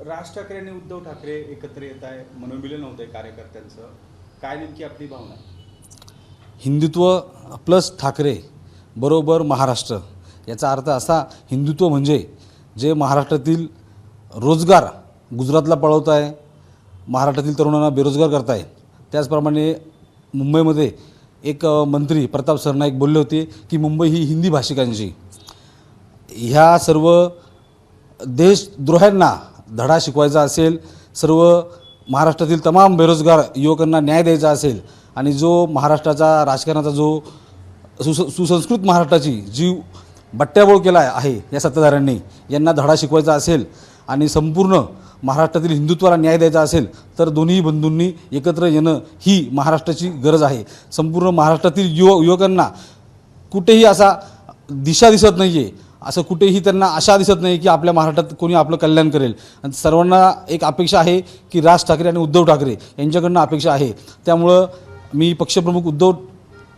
राज ठाकरे आणि उद्धव ठाकरे एकत्र येत आहे, मनोमिलन होत आहे कार्यकर्त्यांचं, काय नेमकी आपली भावना? हिंदुत्व प्लस ठाकरे बरोबर महाराष्ट्र, याचा अर्थ असा, हिंदुत्व म्हणजे जे महाराष्ट्रातील रोजगार गुजरातला पळवत आहे, महाराष्ट्रातील तरुणांना बेरोजगार करत आहे. त्याचप्रमाणे मुंबईमध्ये एक मंत्री प्रताप सरनाईक बोलले होते की मुंबई ही हिंदी भाषिकांची. ह्या सर्व देशद्रोह्यांना धडा शिकवायचा असेल, सर्व महाराष्ट्रातील तमाम बेरोजगार युवकांना न्याय द्यायचा असेल आणि जो महाराष्ट्राचा राजकारणाचा जो सुसंस्कृत महाराष्ट्राची जी बट्ट्याबोळ केला आहे या सत्ताधाऱ्यांनी, यांना धडा शिकवायचा असेल आणि संपूर्ण महाराष्ट्रातील हिंदुत्वाला न्याय द्यायचा असेल तर दोन्ही बंधूंनी एकत्र येणं ही महाराष्ट्राची गरज आहे. संपूर्ण महाराष्ट्रातील युवकांना कुठेही असा दिशा दिसत नाही आहे, असं कुठेही त्यांना आशा दिसत नाही की आपल्या महाराष्ट्रात कोणी आपलं कल्याण करेल. आणि सर्वांना एक अपेक्षा आहे की राज ठाकरे आणि उद्धव ठाकरे यांच्याकडनं अपेक्षा आहे. त्यामुळं मी पक्षप्रमुख उद्धव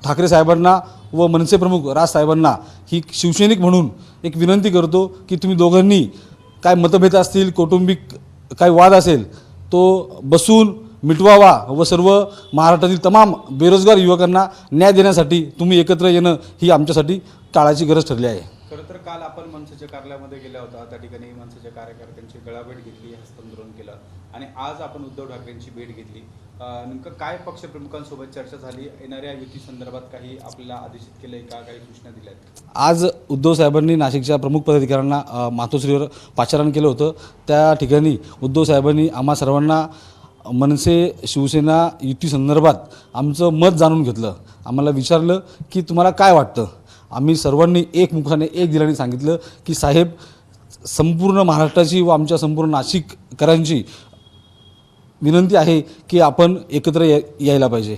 ठाकरे साहेबांना व मनसे प्रमुख राज साहेबांना ही शिवसैनिक म्हणून एक विनंती करतो की तुम्ही दोघांनी काय मतभेद असतील, कौटुंबिक काय वाद असेल, तो बसून मिटवावा व सर्व महाराष्ट्रातील तमाम बेरोजगार युवकांना न्याय देण्यासाठी तुम्ही एकत्र येणं ही आमच्यासाठी काळाची गरज ठरली आहे. खरं तर काल आपण मनसेच्या कार्यालयामध्ये गेला होता, त्या ठिकाणी मनसेच्या कार्यकर्त्यांची गळाभेट घेतली, हस्तांदोलन केलं आणि आज आपण उद्धव ठाकरेंची भेट घेतली. नेमकं काय पक्षप्रमुखांसोबत चर्चा झाली? येणाऱ्या युती संदर्भात काही आपल्याला आदेशित केलंय का, काही सूचना दिल्या आहेत? आज उद्धव साहेबांनी नाशिकच्या प्रमुख पदाधिकाऱ्यांना मातोश्रीवर पाचारण केलं होतं. त्या ठिकाणी उद्धव साहेबांनी आम्हा सर्वांना मनसे शिवसेना युती संदर्भात आमचं मत जाणून घेतलं. आम्हाला विचारलं की तुम्हाला काय वाटतं. आम्ही सर्वांनी एकमुखाने एक दिलाने सांगितलं की साहेब, संपूर्ण महाराष्ट्राची व आमच्या संपूर्ण नाशिककरांची विनंती आहे की आपण एकत्र यायला पाहिजे.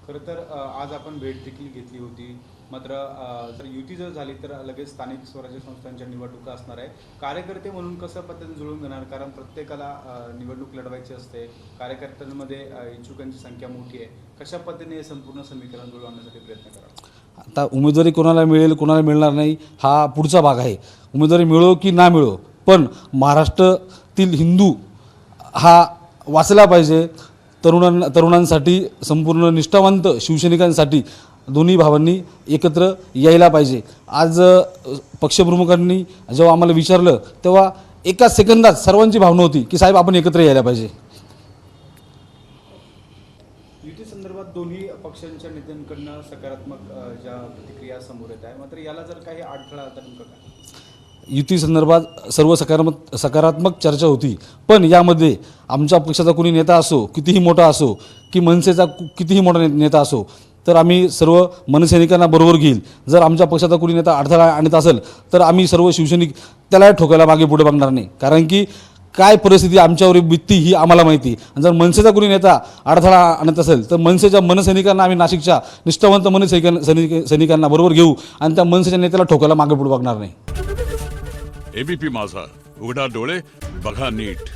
खरं तर आज आपण भेट देखील घेतली होती, मात्र जर युती जर झाली तर लगेच स्थानिक स्वराज्य संस्थांच्या निवडणुका असणार आहे. कार्यकर्ते म्हणून कसं पद्धतीने जुळून घेणार? कारण प्रत्येकाला निवडणूक लढवायची असते, कार्यकर्त्यांमध्ये इच्छुकांची संख्या मोठी आहे. कशा पद्धतीने हे संपूर्ण समीकरण जुळवण्यासाठी प्रयत्न करा? आता उमेदवारी कोणाला मिळेल कोणाला मिळणार नाही हा पुढचा भाग आहे. उमेदवारी मिळो की ना मिळो, पण महाराष्ट्रातील हिंदू हा वाचला पाहिजे. तरुणांसाठी, संपूर्ण निष्ठावंत शिवसैनिकांसाठी दोन्ही भावांनी एकत्र यायला पाहिजे. आज पक्षप्रमुखांनी जेव्हा आम्हाला विचारलं तेव्हा एका सेकंदात सर्वांची भावना होती की साहेब आपण एकत्र यायला पाहिजे. युती संदर्भात दोन्ही पक्षांच्या नेत्यांकडनं सकारात्मक ज्या प्रतिक्रिया समोर येत आहे, मात्र याला जर काही अडथळा आला तर नेमकं काय? युती संदर्भात सर्व सकारात्मक चर्चा होती, पण यामध्ये आमच्या पक्षाचा कोणी नेता असो, कितीही मोठा असो, की मनसेचा कितीही मोठा नेता असो, तर आम्ही सर्व मनसैनिकांना बरोबर घेईल. जर आमच्या पक्षाचा कोणी नेता अडथळा आणत असेल तर आम्ही सर्व शिवसैनिक त्याला ठोकायला मागे पुढे बघणार नाही. कारण की काय परिस्थिती आमच्यावर बितती ही आम्हाला माहिती. जर मनसेचा कोणी नेता अडथळा आणत असेल तर मनसेच्या मनसैनिकांना, आम्ही नाशिकच्या निष्ठावंत सैनिकांना बरोबर घेऊ आणि त्या मनसेच्या नेत्याला ठोकायला मागे पुढे बघणार नाही. एबीपी माझा, उघडा डोळे बघा नीट.